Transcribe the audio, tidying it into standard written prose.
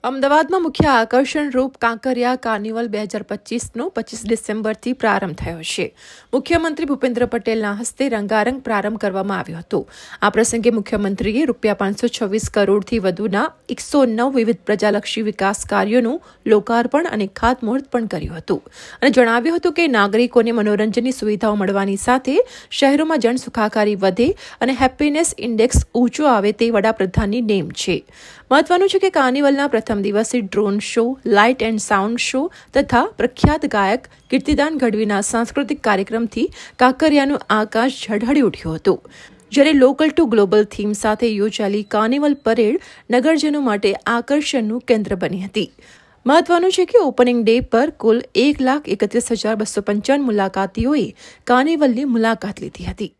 અમદાવાદમાં મુખ્ય આકર્ષણ રૂપ કાંકરિયા કાર્નિવલ 2025નો 25 ડિસેમ્બરથી પ્રારંભ થયો છે. મુખ્યમંત્રી ભૂપેન્દ્ર પટેલના હસ્તે રંગારંગ પ્રારંભ કરવામાં આવ્યો હતો. આ પ્રસંગે મુખ્યમંત્રીએ ₹526 કરોડથી વધુના 109 વિવિધ પ્રજાલક્ષી વિકાસ કાર્યોનું લોકાર્પણ અને ખાતમુહૂર્ત પણ કર્યું હતું અને જણાવ્યું હતું કે નાગરિકોને મનોરંજનની સુવિધાઓ મળવાની સાથે શહેરોમાં જનસુખાકારી વધે અને હેપીનેસ ઇન્ડેક્સ ઊંચો આવે તે વડાપ્રધાનની નેમ છે. મહત્વનું છે કે કાર્નિવલના પ્રથમ દિવસે drone show, light and sound show તથા પ્રખ્યાત ગાયક કીર્તિદાન ગઢવીના સાંસ્કૃતિક કાર્યક્રમથી કાંકરિયાનું આકાશ ઝળહળી ઉઠ્યું હતું. જ્યારે લોકલ ટુ ગ્લોબલ થીમ સાથે યોજાયેલી કાર્નિવલ પરેડ નગરજનો માટે આકર્ષણનું કેન્દ્ર બની હતી. મહત્વનું છે કે ઓપનિંગ ડે પર કુલ 1,31,255 મુલાકાતીઓએ કાર્નિવલની મુલાકાત લીધી હતી.